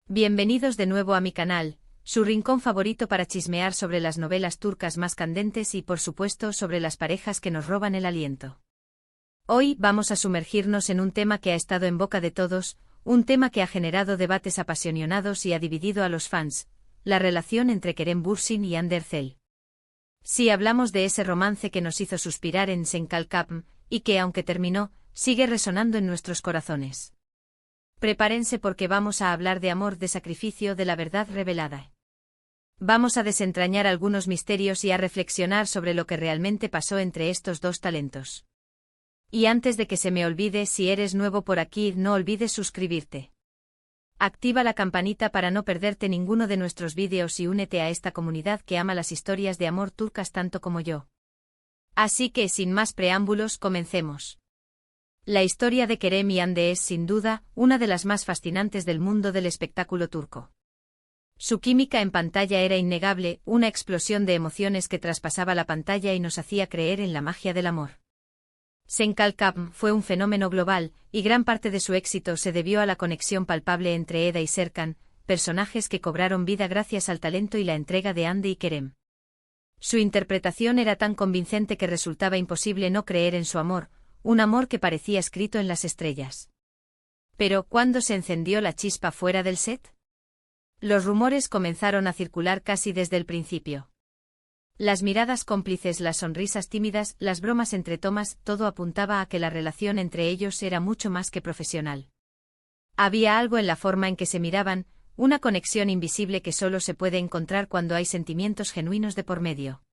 Bienvenidos de nuevo a mi canal, su rincón favorito para chismear sobre las novelas turcas más candentes y por supuesto sobre las parejas que nos roban el aliento. Hoy vamos a sumergirnos en un tema que ha estado en boca de todos, un tema que ha generado debates apasionados y ha dividido a los fans, la relación entre Kerem Bürsin y Hande Erçel. Sí, hablamos de ese romance que nos hizo suspirar en Sen Kalkapm, y que aunque terminó, sigue resonando en nuestros corazones. Prepárense porque vamos a hablar de amor, de sacrificio, de la verdad revelada. Vamos a desentrañar algunos misterios y a reflexionar sobre lo que realmente pasó entre estos dos talentos. Y antes de que se me olvide, si eres nuevo por aquí, no olvides suscribirte. Activa la campanita para no perderte ninguno de nuestros vídeos y únete a esta comunidad que ama las historias de amor turcas tanto como yo. Así que, sin más preámbulos, comencemos. La historia de Kerem y Hande es, sin duda, una de las más fascinantes del mundo del espectáculo turco. Su química en pantalla era innegable, una explosión de emociones que traspasaba la pantalla y nos hacía creer en la magia del amor. Sen Kalkapm fue un fenómeno global, y gran parte de su éxito se debió a la conexión palpable entre Eda y Serkan, personajes que cobraron vida gracias al talento y la entrega de Hande y Kerem. Su interpretación era tan convincente que resultaba imposible no creer en su amor, un amor que parecía escrito en las estrellas. Pero, ¿cuándo se encendió la chispa fuera del set? Los rumores comenzaron a circular casi desde el principio. Las miradas cómplices, las sonrisas tímidas, las bromas entre tomas, todo apuntaba a que la relación entre ellos era mucho más que profesional. Había algo en la forma en que se miraban, una conexión invisible que solo se puede encontrar cuando hay sentimientos genuinos de por medio.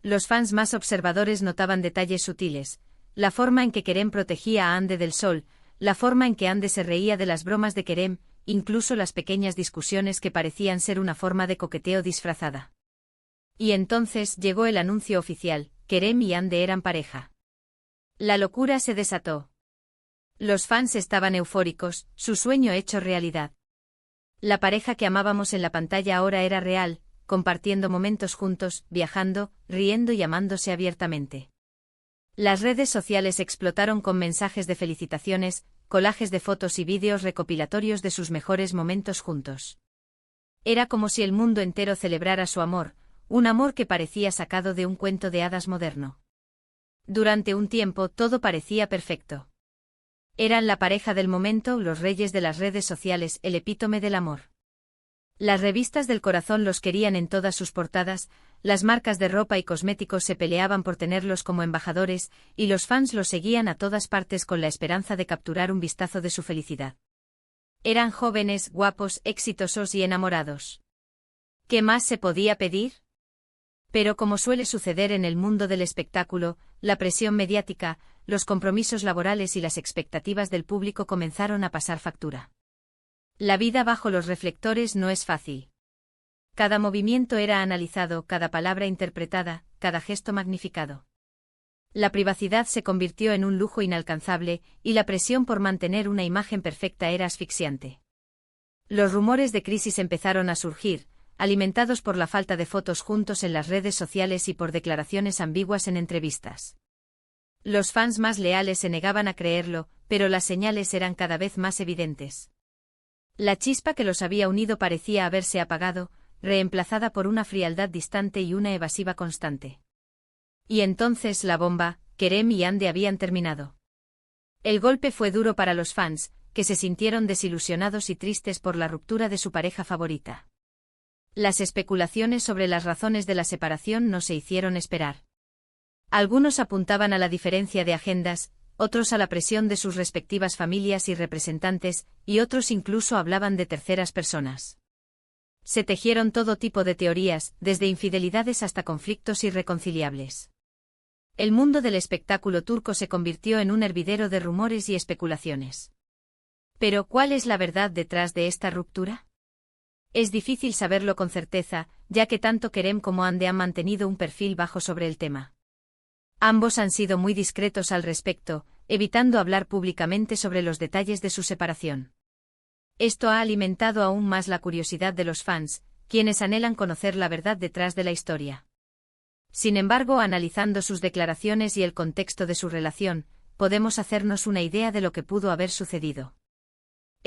Los fans más observadores notaban detalles sutiles, la forma en que Kerem protegía a Hande del sol, la forma en que Hande se reía de las bromas de Kerem, incluso las pequeñas discusiones que parecían ser una forma de coqueteo disfrazada. Y entonces llegó el anuncio oficial: Kerem y Hande eran pareja. La locura se desató. Los fans estaban eufóricos, su sueño hecho realidad. La pareja que amábamos en la pantalla ahora era real, compartiendo momentos juntos, viajando, riendo y amándose abiertamente. Las redes sociales explotaron con mensajes de felicitaciones, collages de fotos y vídeos recopilatorios de sus mejores momentos juntos. Era como si el mundo entero celebrara su amor, un amor que parecía sacado de un cuento de hadas moderno. Durante un tiempo todo parecía perfecto. Eran la pareja del momento, los reyes de las redes sociales, el epítome del amor. Las revistas del corazón los querían en todas sus portadas, las marcas de ropa y cosméticos se peleaban por tenerlos como embajadores, y los fans los seguían a todas partes con la esperanza de capturar un vistazo de su felicidad. Eran jóvenes, guapos, exitosos y enamorados. ¿Qué más se podía pedir? Pero como suele suceder en el mundo del espectáculo, la presión mediática, los compromisos laborales y las expectativas del público comenzaron a pasar factura. La vida bajo los reflectores no es fácil. Cada movimiento era analizado, cada palabra interpretada, cada gesto magnificado. La privacidad se convirtió en un lujo inalcanzable, y la presión por mantener una imagen perfecta era asfixiante. Los rumores de crisis empezaron a surgir, alimentados por la falta de fotos juntos en las redes sociales y por declaraciones ambiguas en entrevistas. Los fans más leales se negaban a creerlo, pero las señales eran cada vez más evidentes. La chispa que los había unido parecía haberse apagado, reemplazada por una frialdad distante y una evasiva constante. Y entonces la bomba: Kerem y Hande habían terminado. El golpe fue duro para los fans, que se sintieron desilusionados y tristes por la ruptura de su pareja favorita. Las especulaciones sobre las razones de la separación no se hicieron esperar. Algunos apuntaban a la diferencia de agendas, otros a la presión de sus respectivas familias y representantes, y otros incluso hablaban de terceras personas. Se tejieron todo tipo de teorías, desde infidelidades hasta conflictos irreconciliables. El mundo del espectáculo turco se convirtió en un hervidero de rumores y especulaciones. Pero, ¿cuál es la verdad detrás de esta ruptura? Es difícil saberlo con certeza, ya que tanto Kerem como Hande han mantenido un perfil bajo sobre el tema. Ambos han sido muy discretos al respecto, evitando hablar públicamente sobre los detalles de su separación. Esto ha alimentado aún más la curiosidad de los fans, quienes anhelan conocer la verdad detrás de la historia. Sin embargo, analizando sus declaraciones y el contexto de su relación, podemos hacernos una idea de lo que pudo haber sucedido.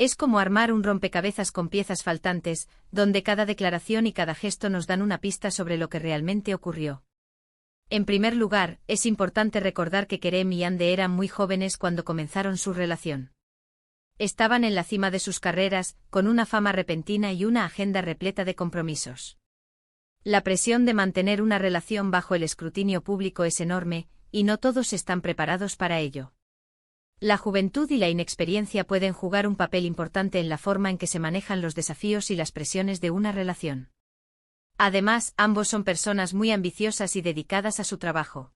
Es como armar un rompecabezas con piezas faltantes, donde cada declaración y cada gesto nos dan una pista sobre lo que realmente ocurrió. En primer lugar, es importante recordar que Kerem y Hande eran muy jóvenes cuando comenzaron su relación. Estaban en la cima de sus carreras, con una fama repentina y una agenda repleta de compromisos. La presión de mantener una relación bajo el escrutinio público es enorme, y no todos están preparados para ello. La juventud y la inexperiencia pueden jugar un papel importante en la forma en que se manejan los desafíos y las presiones de una relación. Además, ambos son personas muy ambiciosas y dedicadas a su trabajo.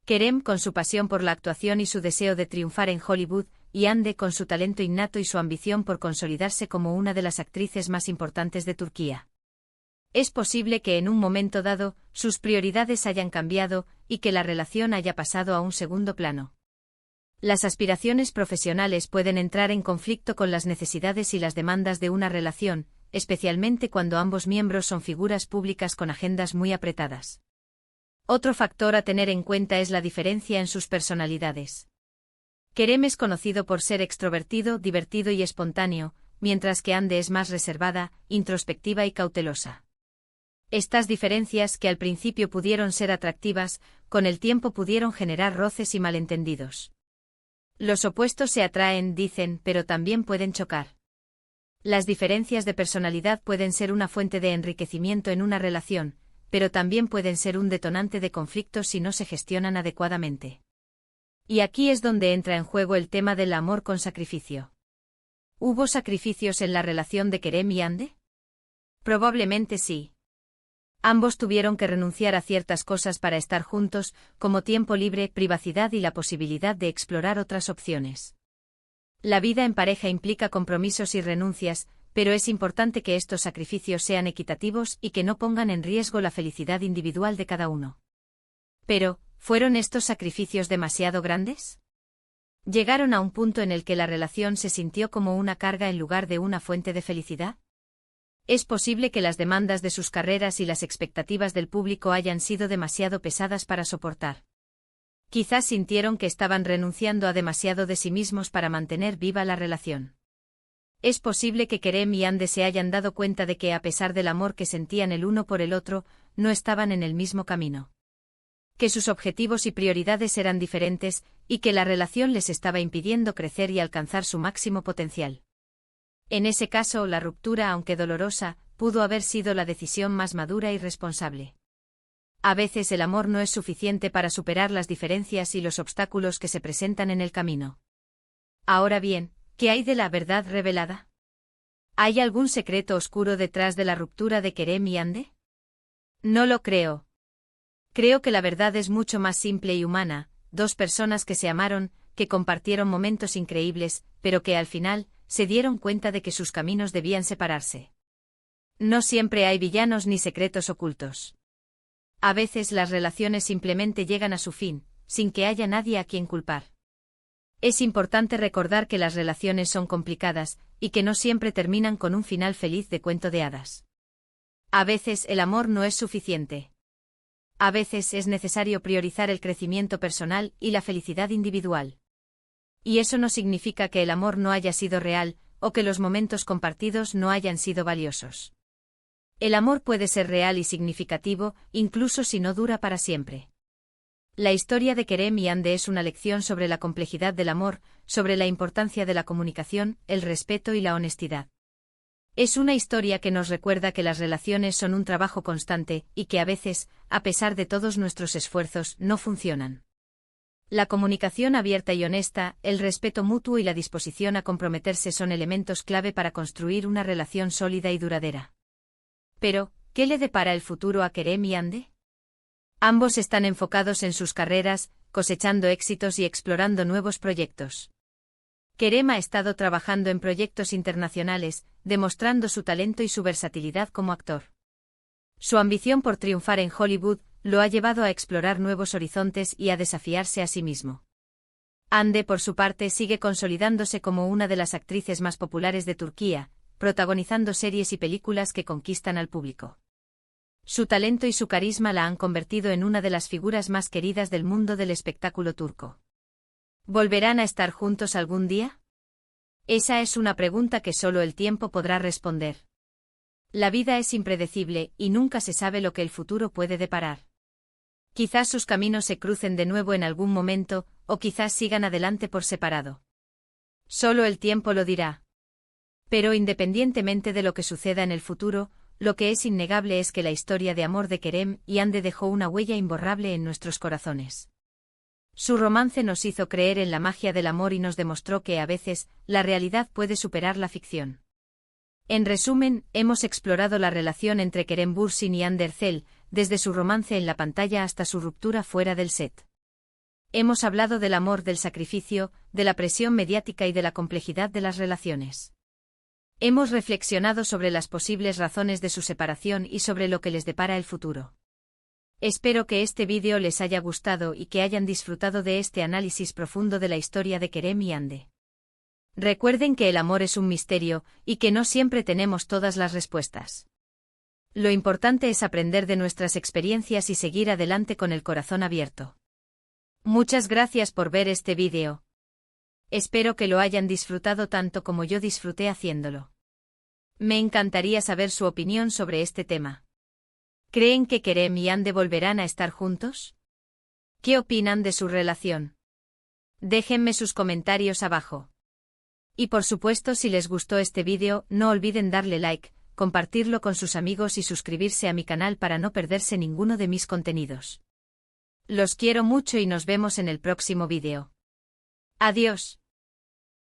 Kerem con su pasión por la actuación y su deseo de triunfar en Hollywood, y Hande con su talento innato y su ambición por consolidarse como una de las actrices más importantes de Turquía. Es posible que en un momento dado, sus prioridades hayan cambiado, y que la relación haya pasado a un segundo plano. Las aspiraciones profesionales pueden entrar en conflicto con las necesidades y las demandas de una relación, especialmente cuando ambos miembros son figuras públicas con agendas muy apretadas. Otro factor a tener en cuenta es la diferencia en sus personalidades. Kerem es conocido por ser extrovertido, divertido y espontáneo, mientras que Hande es más reservada, introspectiva y cautelosa. Estas diferencias, que al principio pudieron ser atractivas, con el tiempo pudieron generar roces y malentendidos. Los opuestos se atraen, dicen, pero también pueden chocar. Las diferencias de personalidad pueden ser una fuente de enriquecimiento en una relación, pero también pueden ser un detonante de conflictos si no se gestionan adecuadamente. Y aquí es donde entra en juego el tema del amor con sacrificio. ¿Hubo sacrificios en la relación de Kerem y Hande? Probablemente sí. Ambos tuvieron que renunciar a ciertas cosas para estar juntos, como tiempo libre, privacidad y la posibilidad de explorar otras opciones. La vida en pareja implica compromisos y renuncias, pero es importante que estos sacrificios sean equitativos y que no pongan en riesgo la felicidad individual de cada uno. Pero, ¿fueron estos sacrificios demasiado grandes? ¿Llegaron a un punto en el que la relación se sintió como una carga en lugar de una fuente de felicidad? Es posible que las demandas de sus carreras y las expectativas del público hayan sido demasiado pesadas para soportar. Quizás sintieron que estaban renunciando a demasiado de sí mismos para mantener viva la relación. Es posible que Kerem y Hande se hayan dado cuenta de que, a pesar del amor que sentían el uno por el otro, no estaban en el mismo camino. Que sus objetivos y prioridades eran diferentes, y que la relación les estaba impidiendo crecer y alcanzar su máximo potencial. En ese caso, la ruptura, aunque dolorosa, pudo haber sido la decisión más madura y responsable. A veces el amor no es suficiente para superar las diferencias y los obstáculos que se presentan en el camino. Ahora bien, ¿qué hay de la verdad revelada? ¿Hay algún secreto oscuro detrás de la ruptura de Kerem y Hande? No lo creo. Creo que la verdad es mucho más simple y humana: dos personas que se amaron, que compartieron momentos increíbles, pero que al final se dieron cuenta de que sus caminos debían separarse. No siempre hay villanos ni secretos ocultos. A veces las relaciones simplemente llegan a su fin, sin que haya nadie a quien culpar. Es importante recordar que las relaciones son complicadas, y que no siempre terminan con un final feliz de cuento de hadas. A veces el amor no es suficiente. A veces es necesario priorizar el crecimiento personal y la felicidad individual. Y eso no significa que el amor no haya sido real, o que los momentos compartidos no hayan sido valiosos. El amor puede ser real y significativo, incluso si no dura para siempre. La historia de Kerem y Hande es una lección sobre la complejidad del amor, sobre la importancia de la comunicación, el respeto y la honestidad. Es una historia que nos recuerda que las relaciones son un trabajo constante, y que a veces, a pesar de todos nuestros esfuerzos, no funcionan. La comunicación abierta y honesta, el respeto mutuo y la disposición a comprometerse son elementos clave para construir una relación sólida y duradera. Pero, ¿qué le depara el futuro a Kerem y Hande? Ambos están enfocados en sus carreras, cosechando éxitos y explorando nuevos proyectos. Kerem ha estado trabajando en proyectos internacionales, demostrando su talento y su versatilidad como actor. Su ambición por triunfar en Hollywood lo ha llevado a explorar nuevos horizontes y a desafiarse a sí mismo. Hande, por su parte, sigue consolidándose como una de las actrices más populares de Turquía, protagonizando series y películas que conquistan al público. Su talento y su carisma la han convertido en una de las figuras más queridas del mundo del espectáculo turco. ¿Volverán a estar juntos algún día? Esa es una pregunta que solo el tiempo podrá responder. La vida es impredecible y nunca se sabe lo que el futuro puede deparar. Quizás sus caminos se crucen de nuevo en algún momento, o quizás sigan adelante por separado. Solo el tiempo lo dirá. Pero independientemente de lo que suceda en el futuro, lo que es innegable es que la historia de amor de Kerem y Ande dejó una huella imborrable en nuestros corazones. Su romance nos hizo creer en la magia del amor y nos demostró que a veces, la realidad puede superar la ficción. En resumen, hemos explorado la relación entre Kerem Bürsin y Hande Erçel, desde su romance en la pantalla hasta su ruptura fuera del set. Hemos hablado del amor, del sacrificio, de la presión mediática y de la complejidad de las relaciones. Hemos reflexionado sobre las posibles razones de su separación y sobre lo que les depara el futuro. Espero que este vídeo les haya gustado y que hayan disfrutado de este análisis profundo de la historia de Kerem y Hande. Recuerden que el amor es un misterio, y que no siempre tenemos todas las respuestas. Lo importante es aprender de nuestras experiencias y seguir adelante con el corazón abierto. Muchas gracias por ver este vídeo. Espero que lo hayan disfrutado tanto como yo disfruté haciéndolo. Me encantaría saber su opinión sobre este tema. ¿Creen que Kerem y Hande volverán a estar juntos? ¿Qué opinan de su relación? Déjenme sus comentarios abajo. Y por supuesto, si les gustó este vídeo, no olviden darle like, compartirlo con sus amigos y suscribirse a mi canal para no perderse ninguno de mis contenidos. Los quiero mucho y nos vemos en el próximo vídeo. Adiós.